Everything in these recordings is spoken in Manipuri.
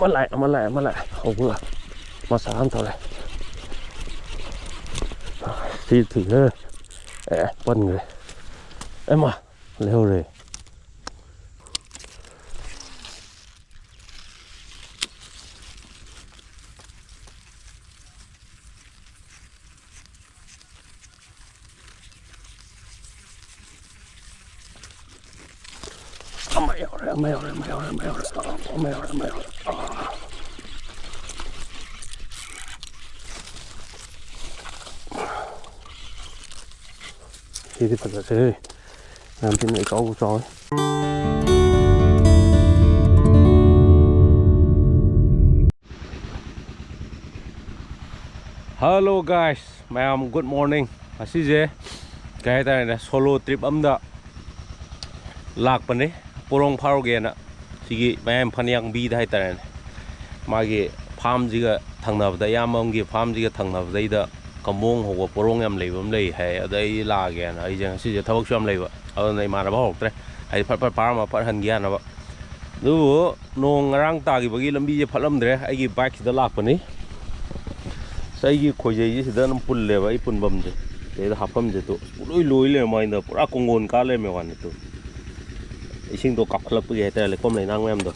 Mà lại hầu vừa mà sáng thôi này thì thử nữa bận người em mà leo rồi mèo thì phải là thế làm trên này có trò Hello guys, ma'am, good morning. Asije kaya tayo na solo trip amda lakpan porong pharoge na sige ma'am phanyang bi dai tayo magi farm jiga thangnabda yamamgi farm jiga thangnabda kamong hoga porong yam leibam lei hai adai lage na ai jang sije thawak sham leiba adai manaba hoktre ai phat parma phat han gya na ba du nong ngarang ta gi bagi lambi je phalamdre ai gi bike da lakpani sai gi khojei ji da nam pul le ba ai punbam je te da hapam je to puroi loi le mai da pura kongon ka le me wan to ising do kapkhlap ge ta le kom le nang mem do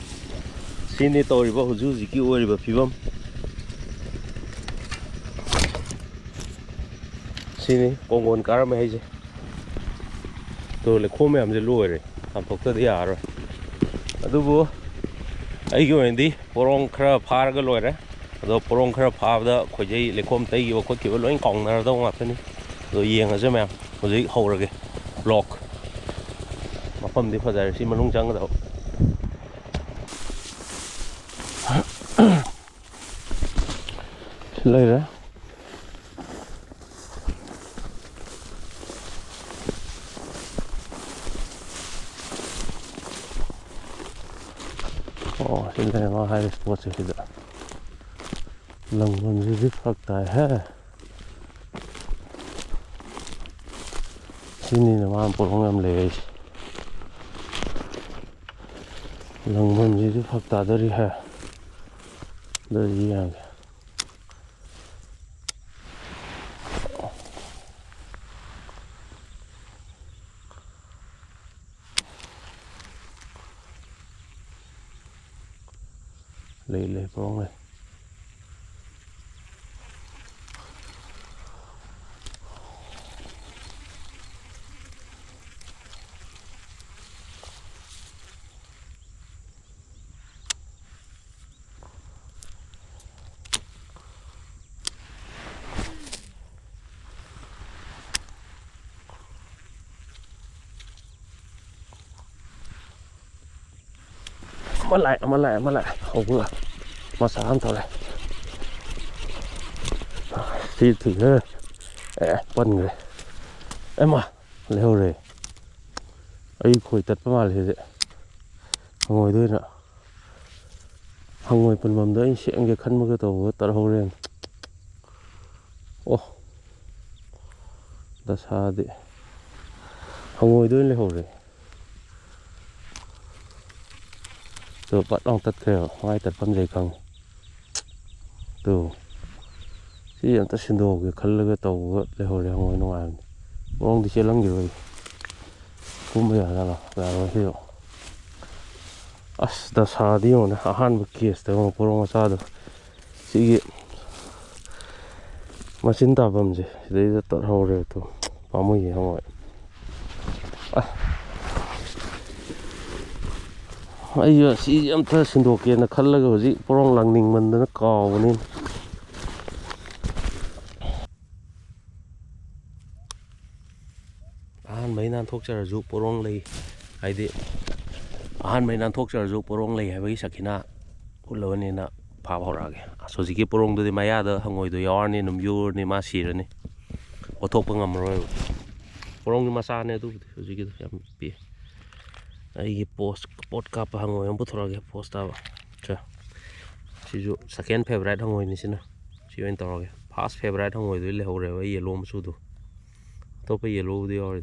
sini to ri ba huju ji ki ori ba phibam sini kongon ka me hai je to le khom mem je loi re tham thok ta ya ro adu bu ai gi wendi porong khra phar ga loi re ado porong khra phawda khojei lekhom tai gi khot ki loi kong na do nga thani do yeng a je mem hojei howrage block mafam di phajai si manung chang da lei ra hiện tại có hai spot rồi kìa lần lần rất phức tạp ha sini là mà porong em lấy lần lần rất phức tạp đấy ha đấy gì à lấy porong này mà lại hầu vừa mà sáng thôi này thì thử nữa bận người em mà leo rồi ấy khôi tật mà là thế ngồi thôi nè hàng ngồi phần mầm đấy sẽ nghe khăn một cái tàu tật hầu lên ô đã xa đi hàng ngồi thôi leo rồi từ bắt ông tật kêu ngay tật bấm dây căng từ khi em tật xin đồ cái khăn cái tàu leo hồi ngồi ngoài ông thì chơi lăng rồi cũng bây giờ là rồi hiểu đã xa đi rồi nè han một kia từ một porong xa được chỉ mà xin ta bấm gì đấy là tật hầu rồi tụ bao nhiêu gì không vậy ai giờ si em thơ xin đồ kia nó khăn là cái gì porong lăng ninh mình nó cò nên mấy nan thuốc cho giúp porong lì hay đi mấy nan thuốc cho giúp porong lì hay với sakina ulo nên là phá vào ra cái số gì cái porong tôi mày đó hàng ngồi tôi yar nên nằm vô nên mà xì rồi nè có thuốc bằng ngầm rồi porong mà sa nè tôi số gì cái em bị ai post cáp hàng ngồi em bút ra cái post tao chưa chỉ dụ second favorite hàng ngồi này xin nè chỉ anh tao cái past favorite hàng ngồi tôi lấy hậu rồi với yellow mà số tôi tôi phải yellow đi rồi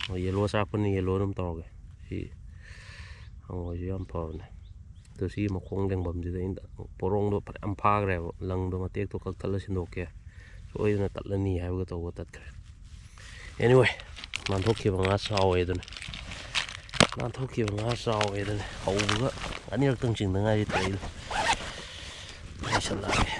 yellow sa pun yellow nam tao cái thì hàng ngồi chỉ Imphal này ꯑꯗꯣ ꯁꯤꯒꯤ ꯃꯈꯣꯡ ꯂꯦꯡꯐꯝꯁꯤꯗ ꯑꯩꯅ ꯄꯣꯔꯣꯡꯗꯣ ꯐꯅꯌꯥꯝ ꯐꯥꯈ꯭ꯔꯦꯕ ꯂꯪꯗꯣ ꯃꯇꯦꯛꯇꯣ ꯀꯛꯊꯠꯂ ꯁꯤꯟꯗꯣꯛꯀꯦ ꯁꯣꯏꯗꯅ ꯇꯠꯂꯅꯤ ꯍꯥꯏꯕꯒ ꯇꯧꯕ ꯇꯠꯈ꯭ꯔꯦ ꯑꯦꯅꯤꯋꯦ ꯅꯥꯟꯊꯣꯛꯈꯤꯕ ꯉꯥ ꯆꯥꯎꯋꯦ ꯑꯗꯨꯅꯤ ꯅꯥꯟꯊꯣꯛꯈꯤꯕ ꯉꯥ ꯆꯥꯎꯋꯦ ꯑꯗꯨꯅꯤ ꯍꯧꯕꯒ ꯑꯅꯤꯔꯛꯇꯪ ꯆꯤꯡꯗꯉꯥꯏꯗꯤ ꯇꯧꯏꯗꯣ ꯂꯩꯁꯜꯂꯛꯑꯒꯦ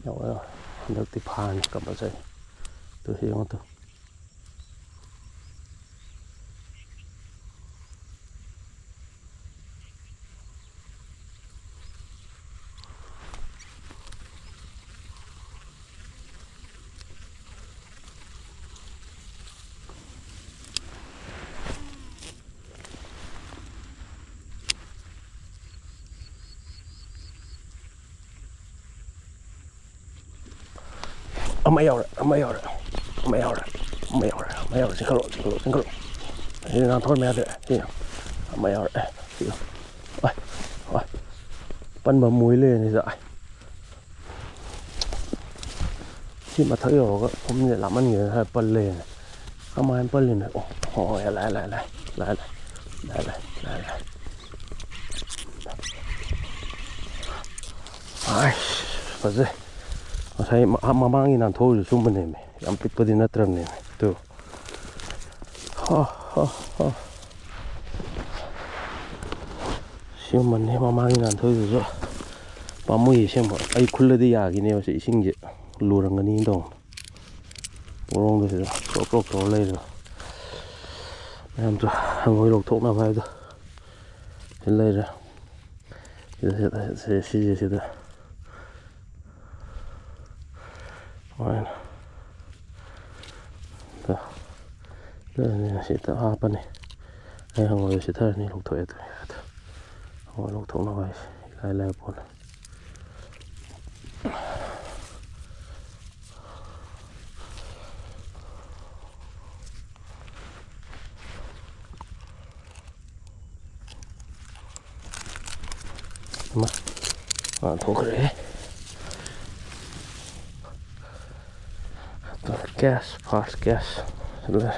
ꯌꯥꯎꯋꯦ ꯍꯟꯗꯛꯇꯤ ꯐꯥꯅꯤ ꯀꯝꯄꯜꯁꯔꯤ ꯇꯨ ꯌꯦꯡꯉꯣ ꯇꯨ ꯑꯃ ꯌꯥꯎꯔꯦ ꯆꯤꯡꯈꯠꯂꯣ ꯑꯁꯤꯗꯤ ꯅꯥꯟꯊꯣꯛꯍꯟꯕ ꯌꯥꯗ꯭ꯔꯦ ꯁꯤ ꯑꯃ ꯌꯥꯎꯔꯦ ꯁꯤꯒ ꯍꯣꯏ ꯄꯟꯕ ꯃꯣꯏ ꯂꯩꯔꯅꯤꯗ ꯁꯤ ꯃꯊꯛ ꯌꯧꯔꯒ ꯐꯨꯝꯁꯦ ꯂꯥꯞꯃꯟꯈꯤꯗꯅ ꯈꯔ ꯄꯜ ꯂꯩꯔꯦꯅꯦ ꯀꯃꯥꯏꯅ ꯄꯜꯂꯤꯅꯣ ꯍꯣꯏ ꯂꯥꯛꯑꯦ ꯑꯥꯏꯁ ꯐꯖꯩ ꯉꯁꯥꯏ ꯃꯃꯥꯡꯒꯤ ꯅꯥꯟꯊꯣꯛꯎꯁꯨ ꯁꯨꯝꯕꯅꯦꯃꯤ ꯌꯥꯝ ꯄꯤꯛꯄꯗꯤ ꯅꯠꯇ꯭ꯔꯕꯅꯦꯃꯤ ꯇꯨ ꯁꯤꯒꯨꯝꯕꯅꯦ ꯃꯃꯥꯡꯒꯤ ꯅꯥꯟꯊꯣꯛꯏꯗꯨꯁꯨ ꯄꯥꯝꯃꯨꯏ ꯑꯁꯦꯡꯕ ꯑꯩ ꯈꯨꯜꯂꯗꯤ ꯌꯥꯈꯤꯅꯦꯕ ꯁꯤ ꯏꯁꯤꯡꯁꯦ ꯂꯨꯔꯝꯒꯅꯤ ꯇꯧ ꯄꯣꯔꯣꯡꯗꯣ ꯁꯤꯗ ꯆꯣꯛ ꯇꯧꯔ ꯂꯩꯔꯦꯕ ꯃꯌꯥꯝꯁꯨ ꯍꯪꯉꯣꯏ ꯂꯧꯊꯣꯛꯅꯕ ꯍꯥꯏꯕꯗꯣ ꯁꯤ ꯂꯩꯔꯦ ꯁꯤꯁꯦ ꯁꯤꯗ ꯁꯨꯃꯥꯏꯅ ꯁꯤꯗ ꯍꯥꯞꯄꯅꯤ ꯑꯩ ꯍꯪꯉꯣꯏꯗꯣ ꯁꯤꯊꯔꯅꯤ ꯂꯧꯊꯣꯛꯑꯦ ꯑꯗꯨ ꯍꯪꯉꯣꯏ ꯂꯧꯊꯣꯛꯅꯕ ꯍꯥꯏꯁꯦ ꯏꯂꯥꯏ ꯂꯥꯏꯕ ꯄꯣꯠꯅꯤ ꯊꯣꯛꯈ꯭ꯔꯦ ꯒ꯭ꯌꯥꯁ ꯐꯥꯔꯁ ꯒ꯭ꯌꯥꯁ ꯂꯩꯔꯦ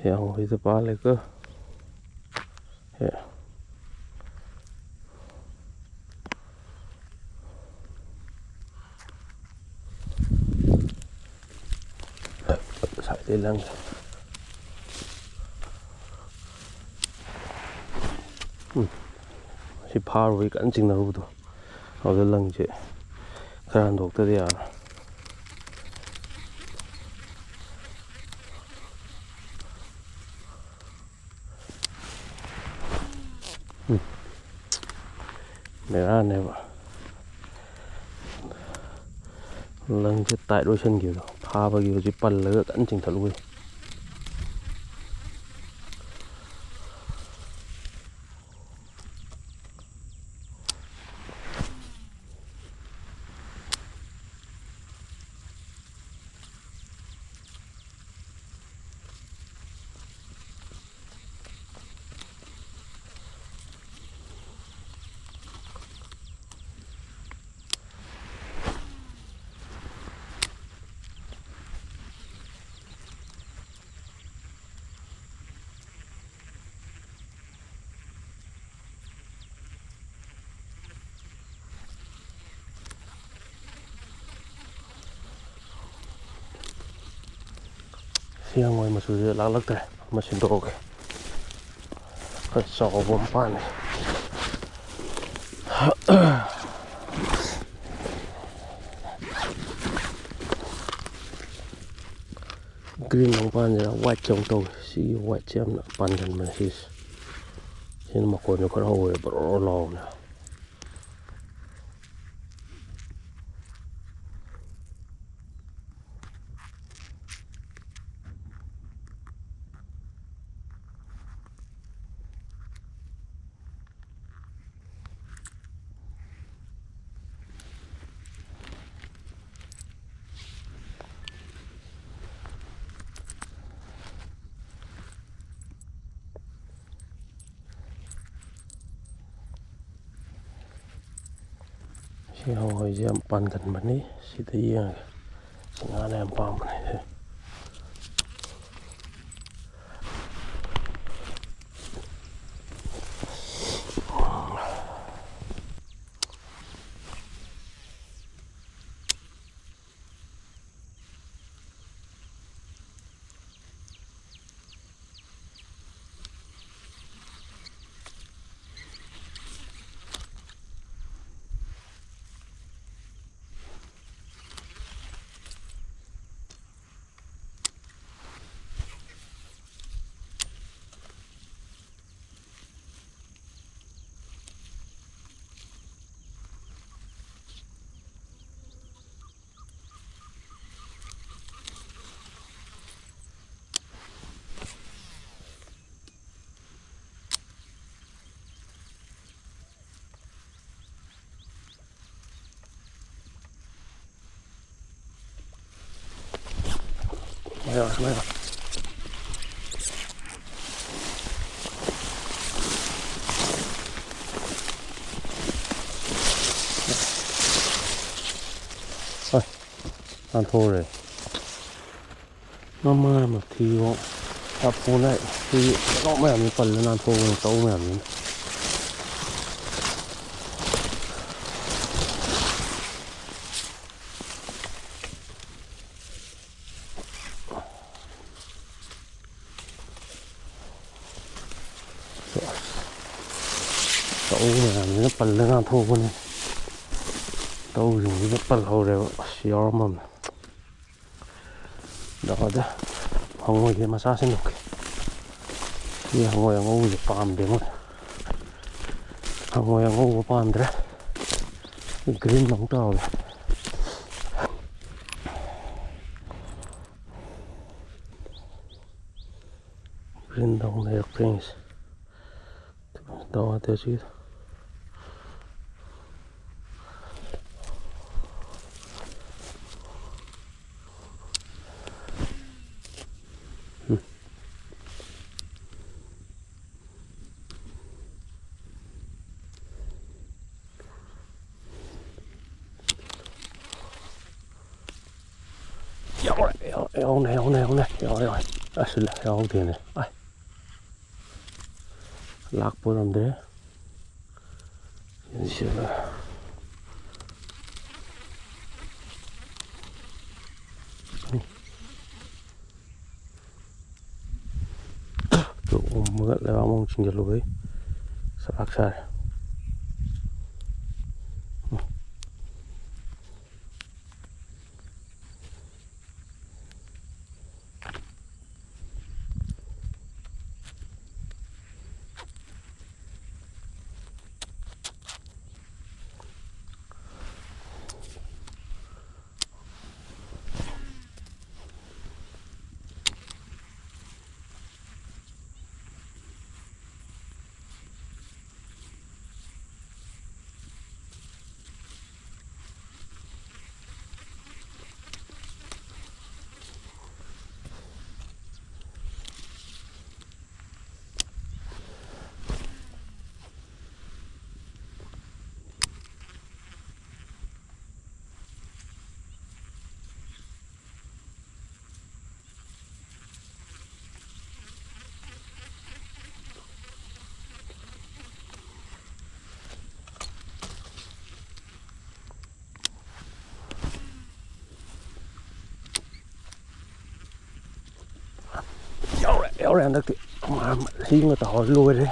ꯍꯪꯉꯣꯏꯗ ꯄꯥꯜꯂꯦꯀꯣ ꯁꯥꯏꯗꯩ ꯂꯪꯁꯦ ꯁꯤ ꯐꯥꯔꯨꯕꯒꯤ ꯀꯟꯅ ꯆꯤꯡꯅꯔꯨꯕꯗꯣ ꯑꯗꯨꯗ ꯂꯪꯁꯦ ꯈꯔ ꯍꯟꯗꯣꯛꯇꯗꯤ ꯌꯥꯔꯣꯏ ꯕꯦꯔꯥꯅꯦꯕ ꯂꯪꯁꯦ ꯇꯥꯏꯠ ꯑꯣꯏꯁꯟꯈꯤꯕꯗꯣ ꯐꯥꯕꯒꯤ ꯍꯧꯖꯤꯛ ꯄꯜꯂꯒ ꯀꯟꯅ ꯆꯤꯡꯊꯠꯂꯨꯕꯩ ꯁꯤ ꯍꯪꯉꯣꯏ ꯃꯆꯨꯁꯦ ꯂꯥꯛꯂꯛꯇ꯭ꯔꯦ ꯑꯃ ꯁꯤꯟꯗꯣꯛꯑꯒꯦ ꯈꯔ ꯆꯥꯎꯕ ꯑꯃ ꯄꯥꯝꯃꯦ ꯒ꯭ꯔꯤꯟ ꯑꯃꯨꯛ ꯄꯥꯟꯁꯤꯔ ꯋꯥꯏꯠꯁꯦ ꯑꯃꯨꯛ ꯇꯧꯋꯦ ꯁꯤꯒꯤ ꯋꯥꯏꯠꯁꯦ ꯌꯥꯝꯅ ꯄꯥꯟꯒꯟꯕꯅꯦ ꯁꯤꯁꯦ ꯁꯤꯅ ꯃꯈꯣꯟꯁꯨ ꯈꯔ ꯍꯧꯋꯦ ꯕꯔꯣ ꯂꯥꯎꯕꯅꯦ ꯍꯋꯥꯏꯁꯦ ꯌꯥꯝ ꯄꯥꯟꯒꯟꯕꯅꯤ ꯁꯤꯗ ꯌꯦꯡꯉꯒ ꯉꯥꯅ ꯌꯥꯝ ꯄꯥꯝꯕꯅꯤ Mira. Thôi, ăn thô rồi. Nó mà thì tập phun lại thì nó mẹ mình phần lên ăn thô mình tấu mẹ mình. Tấu mẹ mình nó phần lên ăn thô này. Tấu dùng nó phần hầu đều xíu mà. Đó đó. Không ngồi thì mà sao xin được. Thì không ngồi ngủ thì palm đấy mà. Không ngồi ngủ palm đấy. Green nóng tao rồi. Green down there things. Đó thế chứ. Eo này, rồi. Xin lỗi, eo tiền này. Ai. Lạc bố làm thế. Nhìn xem là. Chỗ mưa lại vào mong trình nhật lối. Sợ lạc sai. Éo ra được mà khi người ta hỏi lùi đấy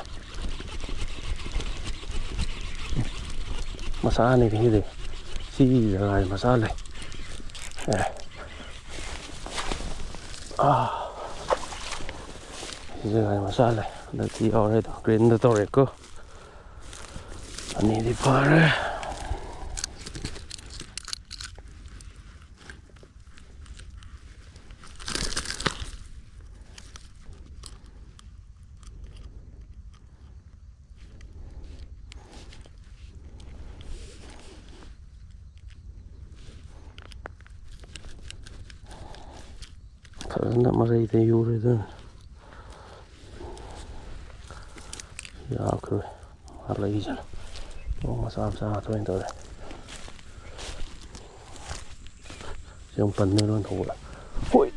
mà xa này thì gì xí lại mà xa này giờ mà xa này được thì ở đây tao truyền được tao cơ anh đi phá đấy nó mà đây thì vô rồi thôi giờ rồi mà lấy gì mà sao thôi anh tôi Trong phần nữa luôn thủ lại. Ôi.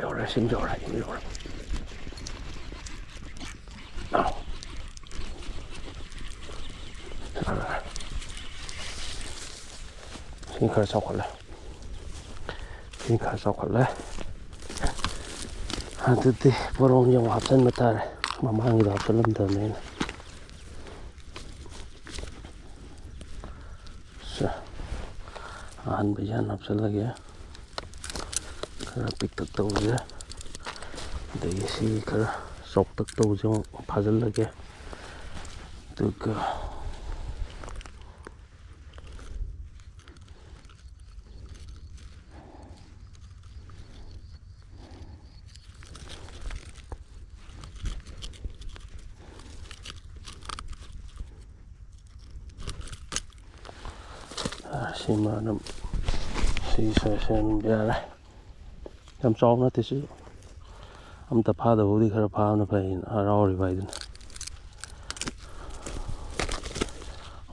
有了，新有了。啊，来，新开始烧火了，ꯑꯗꯨꯗꯤ ꯄꯣꯔꯣꯝ ꯌꯥꯝ ꯍꯥꯞꯆꯤꯟꯕ ꯇꯥꯔꯦ ꯃꯃꯥꯡꯒꯤꯗꯣ ꯍꯥꯞꯆꯤꯜꯂꯝꯗꯕꯅꯤꯅ ꯑꯍꯥꯟꯕ ꯌꯥꯟ ꯍꯥꯞꯆꯤꯜꯂꯒꯦ ꯈꯔ ꯄꯤꯛꯇꯛ ꯇꯧꯁꯦ ꯑꯗꯒꯤ ꯁꯤ ꯈꯔ ꯆꯥꯎꯇꯛ ꯇꯧꯁꯦ ꯑꯃꯨꯛ ꯐꯥꯖꯤꯜꯂꯒꯦ ꯑꯗꯨꯒ ꯁꯤꯃ ꯑꯗꯨꯝ ꯁꯤ ꯁꯦꯝꯕ ꯌꯥꯔꯦ ꯌꯥꯝ ꯆꯥꯎꯕ ꯅꯠꯇꯦ ꯁꯤ ꯑꯝꯇ ꯐꯥꯗꯕꯕꯨꯗꯤ ꯈꯔ ꯐꯥꯕꯅ ꯐꯩꯅ ꯍꯔꯥꯎꯔꯤꯕ ꯍꯥꯏꯗꯨꯅꯤ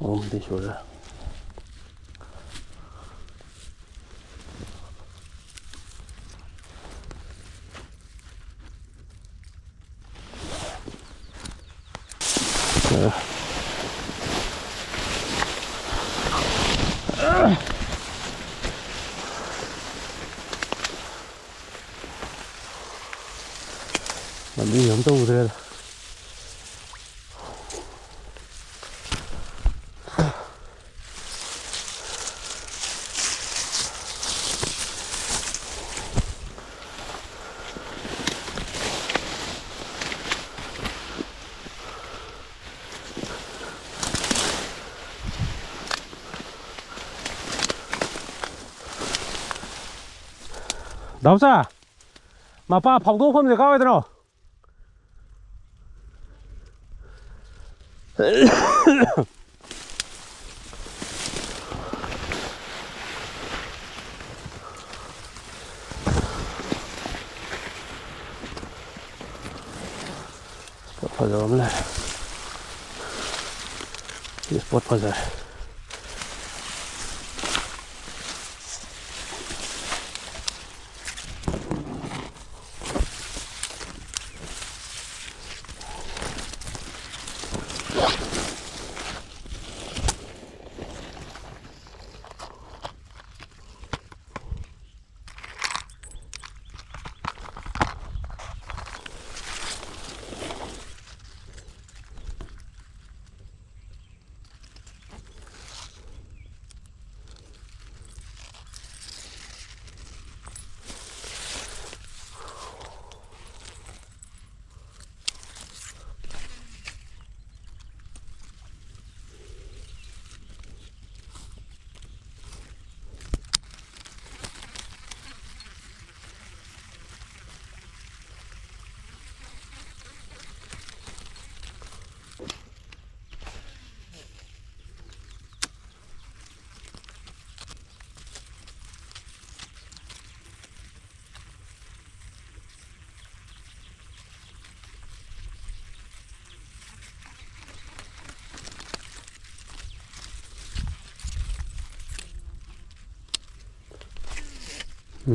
ꯑꯍꯨꯝꯗꯤ ꯁꯨꯔꯦ ꯂꯝꯕꯤ ꯑꯝꯇ ꯎꯗ꯭ꯔꯦꯗ ꯗꯥꯎꯆꯥ ꯃꯄꯥ ꯐꯥꯎꯗꯣꯛꯐꯝꯁꯦ ꯀꯥꯏꯋꯥꯏꯗꯅꯣ 스포트 फजर हमने ये स्पॉट फजर Thì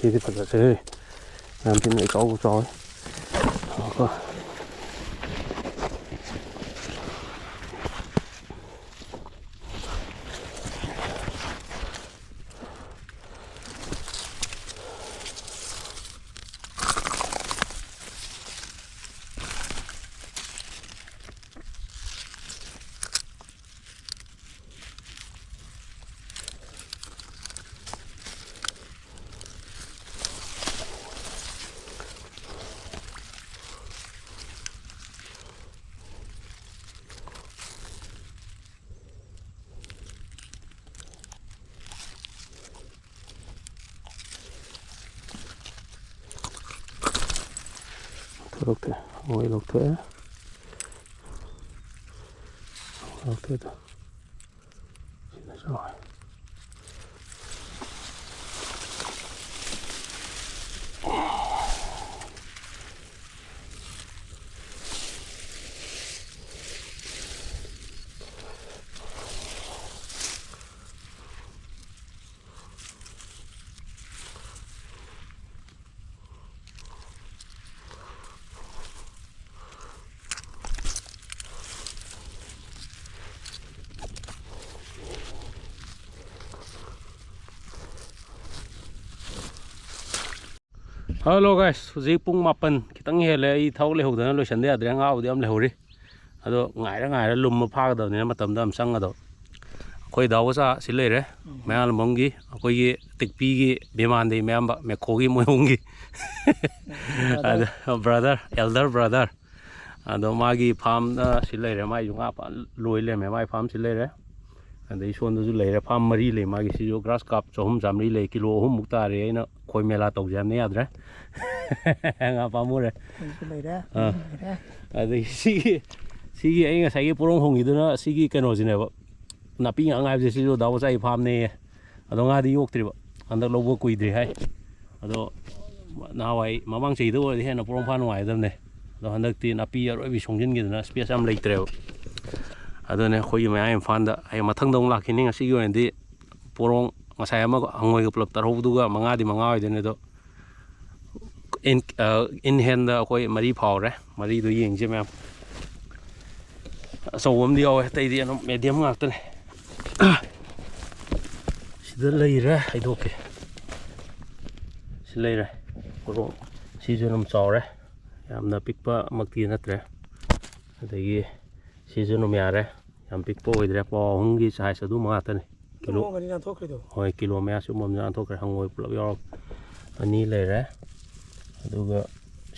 phải là thế làm trên này có chó 이렇게 이렇게 이렇게도 진짜 Hello guys, hꯧꯖꯤꯛ ꯄꯨꯡ 8 khitang hele ai thau le hodana lo sande adre nga udi am le hori ado ngaira lum pha ga ne matam da am sang ado khoi daw sa si le re mayal mongi khoi gi tikpi gi beman de me amba me khogi moyongi brother elder brother ado magi farm si le re mai junga pa loi le me mai farm si le re andai son du le re farm mari le magi si jo grass cup chom jamri le kilo 3 muk ta re aina khoi mela tau jam ne adre nga pamure adai sigi ai nga sai porong hongi duna sigi keno jine ba napi nga ngai je si jo daw sai farm ne ado nga di yok tri ba andak lobo kui dri hai ado na wai mamang sei do he na porong phan wai dam ne ado handak ti napi aroi bi songjin gi duna space am leitre ado ne khoi ma ai fan da ai mathang dong lakhini nga sigi wen di porong ngasai ama angoi ga plap tar hodu ga manga di manga oi de ne do in hand da koi mari phau re mari do yeng je mem so wam di aw tai di no medium ngak ta ne sida lei ra ai do ke si lei ra ko si je nam chaw re yamna pikpa makti na tre adagi si je no ya re yam pikpo oi dre po hungi size adu ma ta ne kilo ngani na thok re do hoi kilo me su mom na thok re hangoi pulo yo ani lei re aduga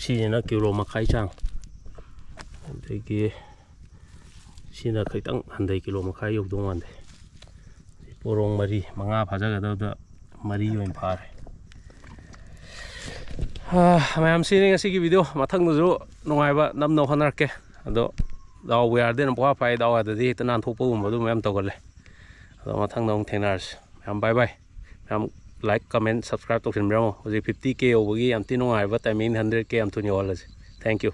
sina kilo makai chang adagi sina khaitang 100 kilo makai yok dong ande porong mari manga phaja ga da mari yoin phar mayam sini ngasi gi video mathang du nongai ba nam no hanar ke ado daw we are den bwa pai daw da di tanan thok pu du mayam togale ado mathang nong thenars mayam bye bye mayam like comment subscribe to film bro hoji 50k over gi am ti nongai ba timing 100k am tu ni wala thank you